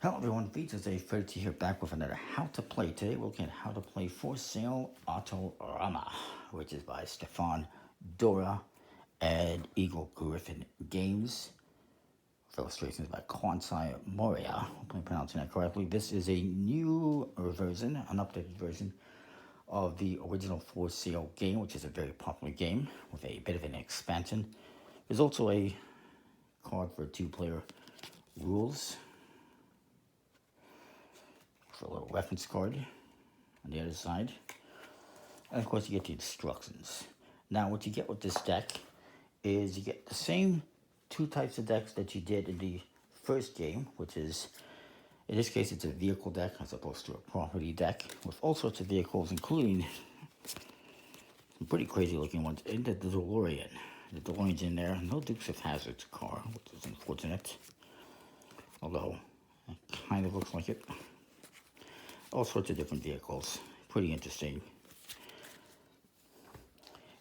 Hello everyone, features a Freddy here back with another How to Play. Today we're looking at How to Play For Sale Autorama, which is by Stefan Dora and Eagle Griffin Games. With illustrations by Kwansai Moria. Hope I'm pronouncing that correctly. This is a new version, an updated version of the original For Sale game, which is a very popular game with a bit of an expansion. There's also a card for two-player rules. For a little reference card on the other side. And of course you get the instructions. Now what you get with this deck is you get the same two types of decks that you did in the first game, which is, in this case it's a vehicle deck as opposed to a property deck with all sorts of vehicles, including some pretty crazy looking ones. And the DeLorean. The DeLorean's in there. No Dukes of Hazzard's car, which is unfortunate. Although it kind of looks like it. All sorts of different vehicles. Pretty interesting.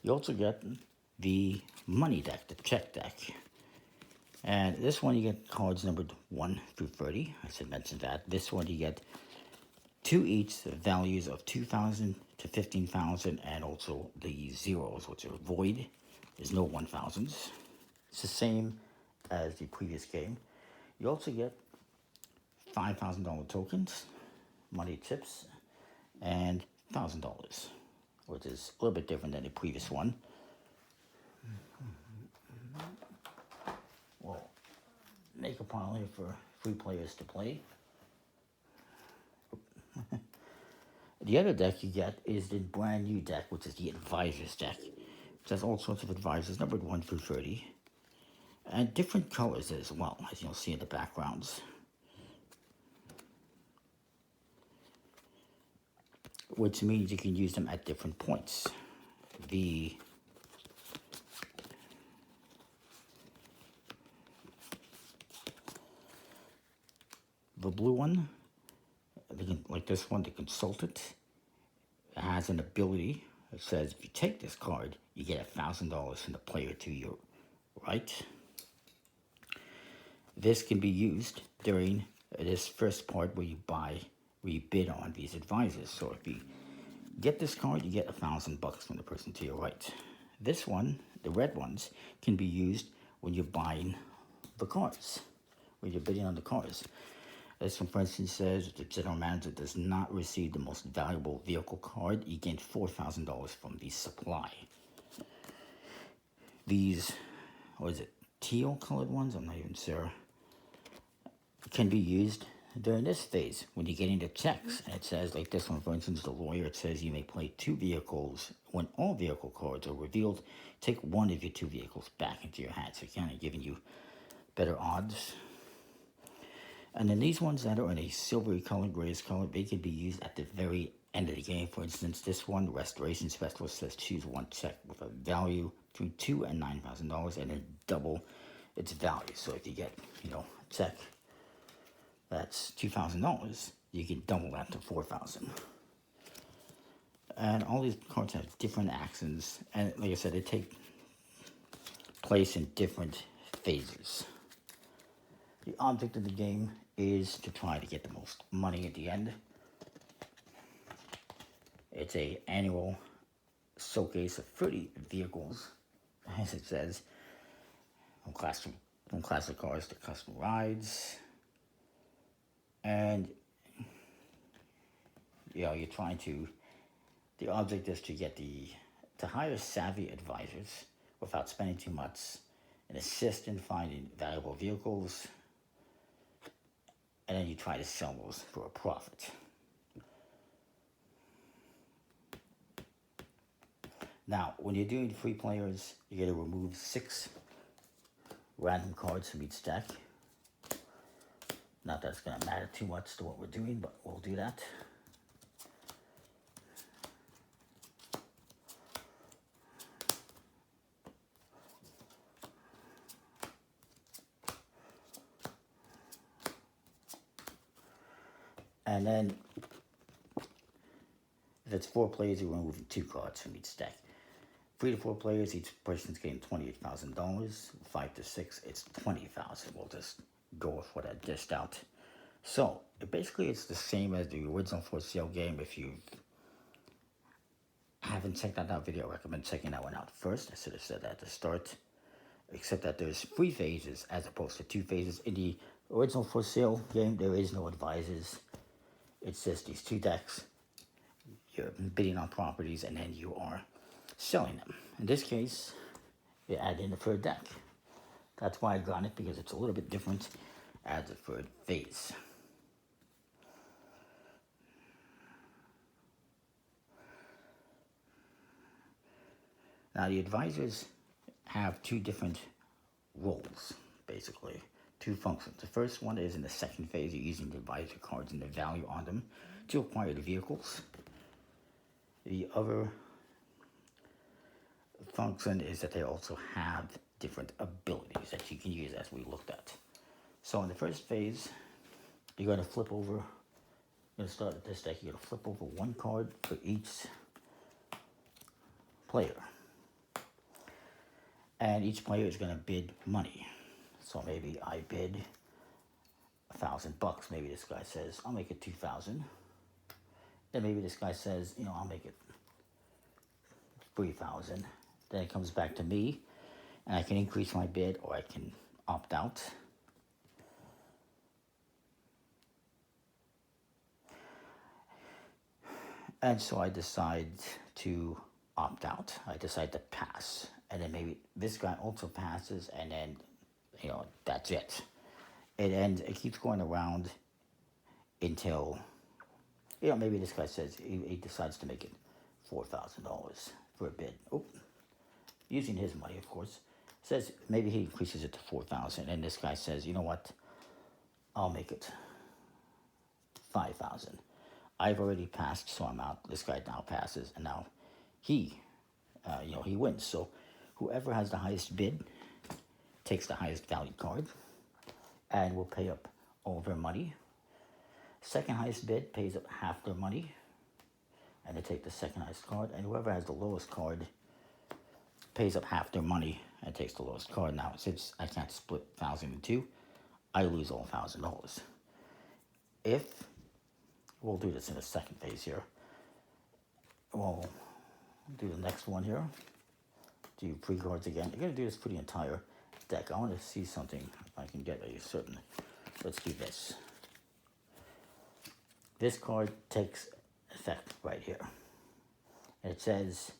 You also get the money deck, the check deck. And this one you get cards numbered 1 through 30. I should mention that. This one you get 2 each, the values of 2,000 to 15,000, and also the zeros, which are void. There's no 1,000s. It's the same as the previous game. You also get $5,000 tokens, money chips, and $1,000, which is a little bit different than the previous one. We'll make a pile here for 3 players to play. The other deck you get is the brand new deck, which is the Advisors deck, which has all sorts of advisors, numbered 1 through 30, and different colors as well, as you'll see in the backgrounds. Which means you can use them at different points. The blue one, like this one, the Consultant, has an ability that says if you take this card, you get $1,000 from the player to your right. This can be used during this first part where you bid on these advisors. So if you get this card, you get $1,000 from the person to your right. This one, the red ones, can be used when you're buying the cars, when you're bidding on the cars. This one, for instance, says if the general manager does not receive the most valuable vehicle card, you gain $4,000 from the supply. These, what is it, teal colored ones? I'm not even sure. Can be used during this phase when you get into checks. And it says, like this one, for instance, the lawyer, it says you may play 2 vehicles. When all vehicle cards are revealed, take one of your 2 vehicles back into your hand. So kind of giving you better odds. And then these ones that are in a silvery color, grayish color, they can be used at the very end of the game. For instance, this one, Restoration Specialist, says choose one check with a value between $2,000 and $9,000 and then double its value. So if you get, a check that's $2,000, you can double that to $4,000. And all these cards have different actions, and like I said, they take place in different phases. The object of the game is to try to get the most money at the end. It's an annual showcase of 30 vehicles, as it says, from classic cars to custom rides. And, you're trying to, the object is to hire savvy advisors without spending too much and assist in finding valuable vehicles. And then you try to sell those for a profit. Now, when you're doing 3 players, you got to remove 6 random cards from each deck. Not that it's going to matter too much to what we're doing, but we'll do that. And then, if it's 4 players, you're removing 2 cards from each deck. 3 to 4 players, each person's getting $28,000. 5 to 6, it's $20,000. We'll just go with what I dished out So basically it's the same as the original for sale game. If you haven't checked out that video, I recommend checking that one out first. I should have said that at the start. Except that there's 3 phases as opposed to 2 phases. In the original for sale game, there is no advisors. It's just these 2 decks. You're bidding on properties and then you are selling them. In this case, you add in the 3rd deck. That's why I got it, because it's a little bit different as the 3rd phase. Now the advisors have 2 different roles, basically, 2 functions. The first one is in the 2nd phase, you're using the advisor cards and the value on them to acquire the vehicles. The other function is that they also have different abilities that you can use, as we looked at. So in the 1st phase, you're going to flip over, you're going to start with this deck, you're going to flip over 1 card for each player. And each player is going to bid money. So maybe I bid $1,000. Maybe this guy says, I'll make it 2,000. Then maybe this guy says, I'll make it 3,000. Then it comes back to me, and I can increase my bid or I can opt out. And so I decide to opt out. I decide to pass. And then maybe this guy also passes, and then, that's it. It keeps going around until, maybe this guy says he decides to make it $4,000 for a bid. Oh, using his money, of course. Says maybe he increases it to 4,000, and this guy says, you know what? I'll make it 5,000. I've already passed, so I'm out. This guy now passes, and now he wins. So whoever has the highest bid takes the highest valued card and will pay up all their money. Second highest bid pays up half their money, and they take the second highest card. And whoever has the lowest card pays up half their money and takes the lowest card. Now, since I can't split 1,000 in 2, I lose all $1,000. If we'll do this in the 2nd phase here, we'll do the next one here. Do 3 cards again. You're going to do this for the entire deck. I want to see something, if I can get a certain. Let's do this. This card takes effect right here. And it says,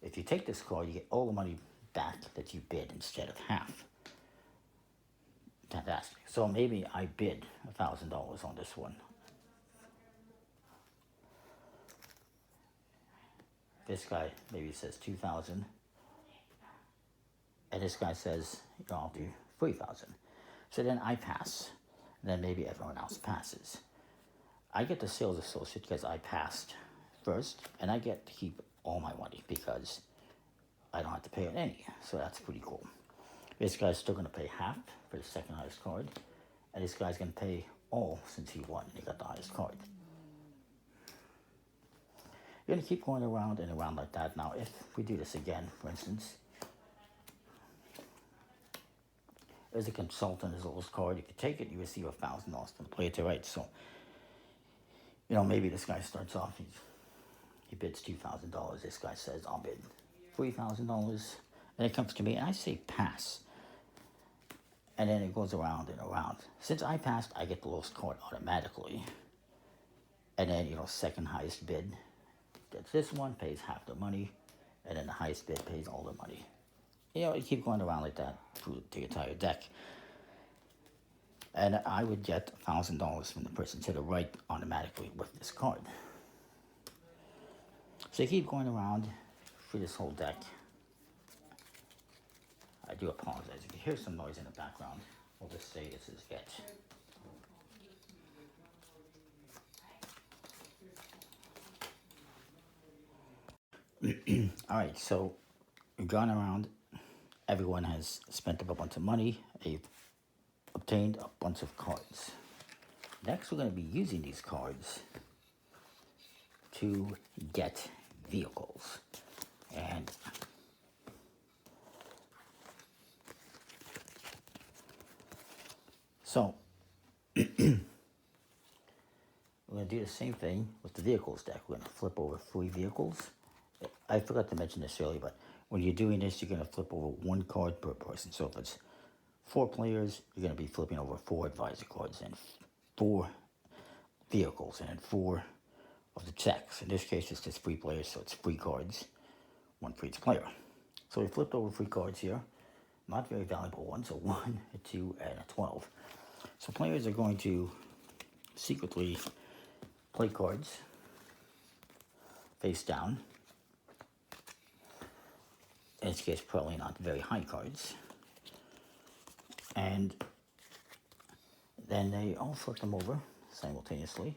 if you take this card, you get all the money back that you bid instead of half. Fantastic. So maybe I bid $1,000 on this one. This guy maybe says 2,000. And this guy says, I'll do 3,000. So then I pass. And then maybe everyone else passes. I get the sales associate because I passed first. And I get to keep all my money because I don't have to pay on any. So that's pretty cool. This guy's still going to pay half for the second highest card. And this guy's going to pay all since he won. He got the highest card. You're going to keep going around and around like that. Now, if we do this again, for instance, as a consultant, as a lowest card, if you take it, you receive $1,000 from the player to right. So, maybe this guy starts off, he bids $2,000. This guy says, I'll bid $3,000. And it comes to me, and I say pass. And then it goes around and around. Since I passed, I get the lowest card automatically. And then, second highest bid gets this one, pays half the money. And then the highest bid pays all the money. You keep going around like that through the entire deck. And I would get $1,000 from the person to the right automatically with this card. So you keep going around through this whole deck. I do apologize. If you hear some noise in the background, we'll just say this is it. Alright, so we've gone around. Everyone has spent up a bunch of money. They've obtained a bunch of cards. Next, we're going to be using these cards to get vehicles. And so, to do the same thing with the vehicles deck. We're going to flip over 3 vehicles. I forgot to mention this earlier, but when you're doing this, you're going to flip over 1 card per person. So if it's 4 players, you're going to be flipping over 4 advisor cards and 4 vehicles and 4 of the checks. In this case, it's just 3 players, so it's 3 cards, 1 for each player. So we flipped over 3 cards here. Not very valuable ones, so 1, a 2, and a 12. So players are going to secretly play cards face down. In this case, probably not very high cards. And then they all flip them over simultaneously.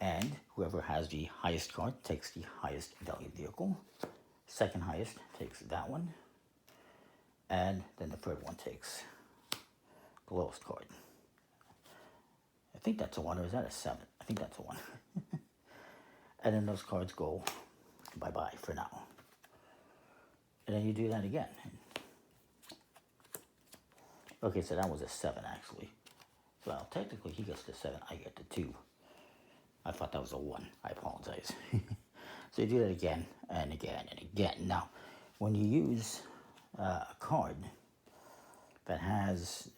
And whoever has the highest card takes the highest value vehicle. Second highest takes that one. And then the third one takes the lowest card. I think that's a 1, or is that a 7? I think that's a 1. And then those cards go bye-bye for now. And then you do that again. Okay, so that was a 7 actually. Well, technically he gets the 7, I get the 2. I thought that was a 1. I apologize. So you do that again and again and again. Now, when you use a card that has,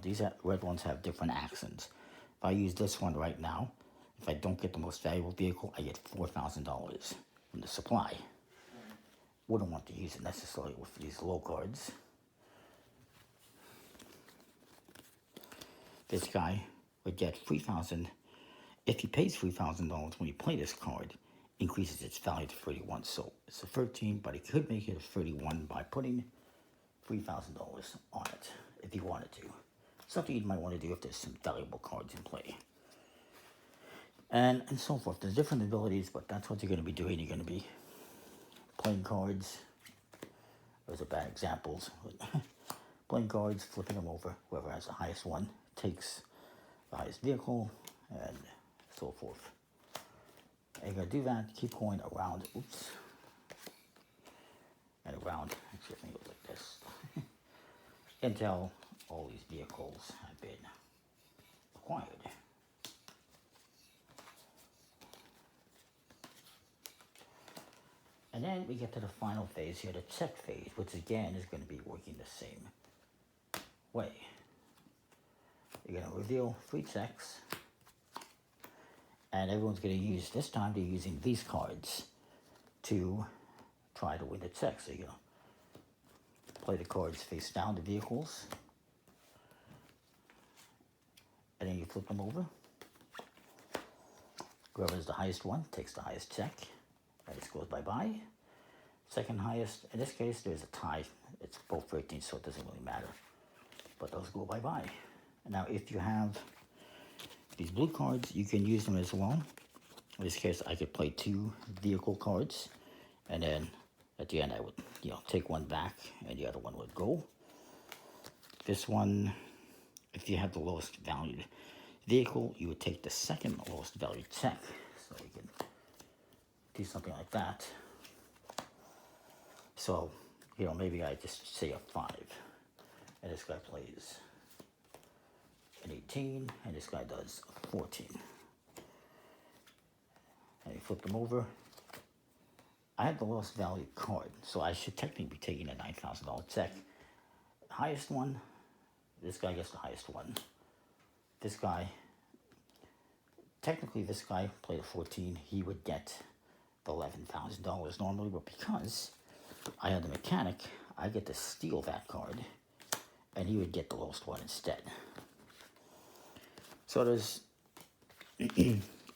these red ones have different accents. If I use this one right now, if I don't get the most valuable vehicle, I get $4,000 from the supply. Wouldn't want to use it necessarily with these low cards. This guy would get $3,000. If he pays $3,000 when you play this card, increases its value to 31. So it's a 13, but he could make it a 31 by putting $3,000 on it if he wanted to. Something you might want to do if there's some valuable cards in play. And so forth. There's different abilities, but that's what you're going to be doing. You're going to be playing cards. Those are bad examples. Playing cards, flipping them over. Whoever has the highest one takes the highest vehicle, and so forth. And you're going to do that, keep going around, oops, and around, actually I think it was like this, until all these vehicles have been acquired. And then we get to the final phase here, the check phase, which again is going to be working the same way. You're going to reveal 3 checks, and everyone's going to use, this time they're using these cards to try to win the check. So you're going to play the cards face down, the vehicles, and then you flip them over. Whoever has the highest one takes the highest check. That just goes bye-bye. Second highest, in this case, there's a tie. It's both 13, so it doesn't really matter. But those go bye-bye. Now, if you have these blue cards, you can use them as well. In this case, I could play 2 vehicle cards, and then at the end, I would, take one back, and the other one would go. This one, if you have the lowest valued vehicle, you would take the second lowest valued check. So you can do something like that. So, maybe I just say a 5, and this guy plays an 18, and this guy does a 14. And you flip them over. I have the lowest valued card, so I should technically be taking a $9,000 check. Highest one, this guy gets the highest one. This guy, technically this guy played a 14, he would get the $11,000 normally, but because I have the mechanic, I get to steal that card, and he would get the lowest one instead. So there's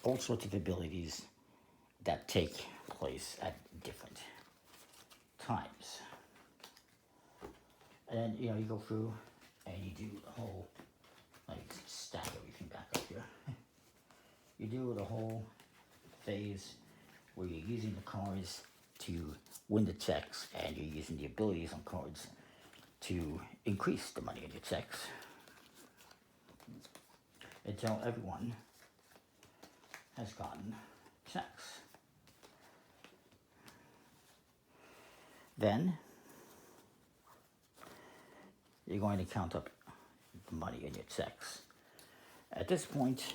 all sorts of abilities that take place at different times. And then, you go through and you do the whole, like, stack everything back up here. You do the whole phase where you're using the cards to win the checks, and you're using the abilities on cards to increase the money in your checks, until everyone has gotten checks. Then you're going to count up the money in your checks. At this point,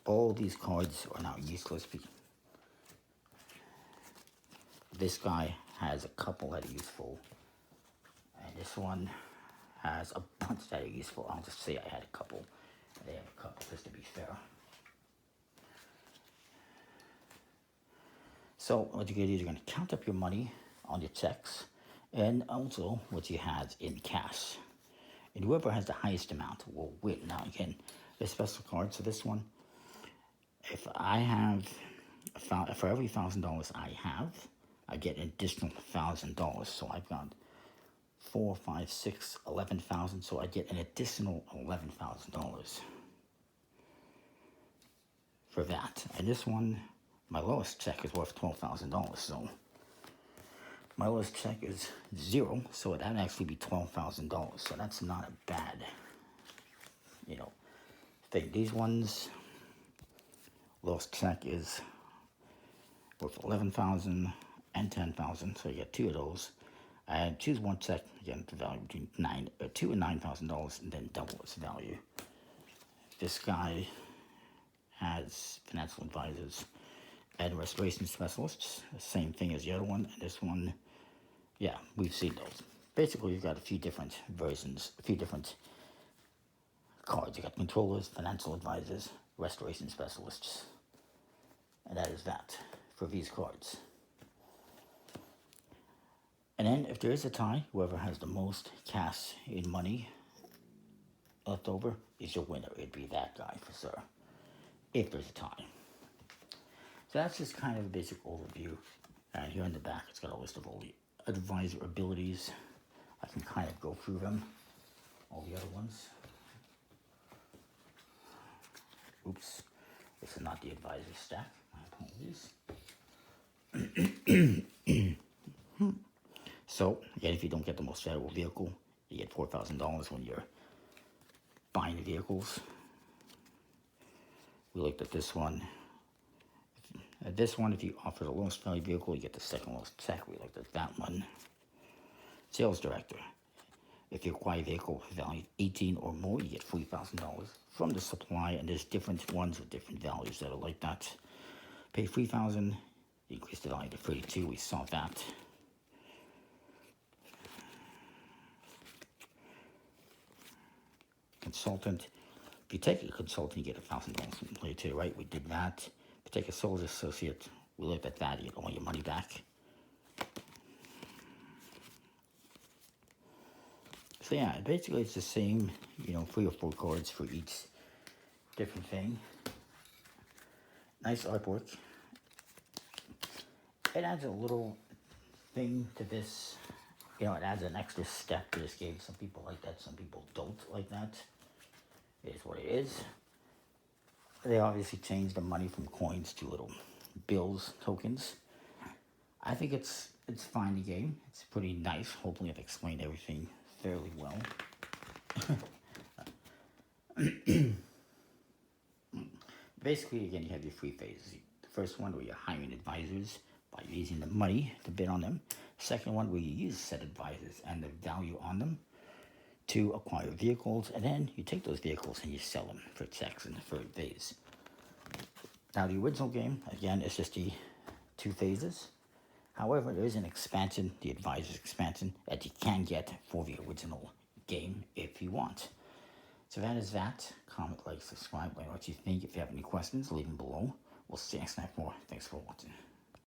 all these cards are now useless. This guy has a couple that are useful, and this one has a bunch that are useful. I'll just say I had a couple, and they have a couple, just to be fair. So what you're going to do is you're going to count up your money on your checks, and also what you have in cash. And whoever has the highest amount will win. Now again, there's special cards. So this one, if I have, for every $1,000 I have, I get an additional $1,000. So I've got 4, 5, 6, 11,000. So I get an additional $11,000 for that. And this one, my lowest check is worth $12,000. So my lowest check is 0. So that'd actually be $12,000. So that's not a bad, thing. These ones, lowest check is worth 11,000 and 10,000, so you get 2 of those. And choose one check, again, the value between $2,000 and $9,000, and then double its value. This guy has financial advisors and restoration specialists, the same thing as the other one. And this one, yeah, we've seen those. Basically, you've got a few different versions, a few different cards. You got controllers, financial advisors, restoration specialists, and that is that for these cards. And then if there is a tie, whoever has the most cash in money left over is your winner. It'd be that guy for sure, if there's a tie. So that's just kind of a basic overview. And here in the back, it's got a list of all the advisor abilities. I can kind of go through them, all the other ones. Oops, this is not the advisor stack. My apologies. So, again, if you don't get the most valuable vehicle, you get $4,000 when you're buying the vehicles. We looked at this one. At this one, if you offer the lowest value vehicle, you get the second lowest check. We looked at that one. Sales director. If you acquire a vehicle valued 18 or more, you get $3,000 from the supply, and there's different ones with different values that are like that. Pay $3,000, increase the value to 32. We saw that. Consultant. If you take a consultant, you get $1,000 from later, right? We did that. If you take a sales associate, we looked at that. You get all your money back. So yeah, basically it's the same, 3 or 4 cards for each different thing. Nice artwork. It adds a little thing to this. It adds an extra step to this game. Some people like that, some people don't like that. It is what it is. They obviously changed the money from coins to little bills, tokens. I think it's fine, the game. It's pretty nice. Hopefully I've explained everything fairly well. Basically, again, you have your 3 phases. The first one where you're hiring advisors by using the money to bid on them. Second one where you use said advisors and the value on them to acquire vehicles, and then you take those vehicles and you sell them for checks in the third phase. Now the original game, again, is just the 2 phases. However, there is an expansion, the advisor's expansion, that you can get for the original game if you want. So that is that. Comment, like, subscribe, let me know what you think. If you have any questions, leave them below. We'll see you next time. Thanks for watching.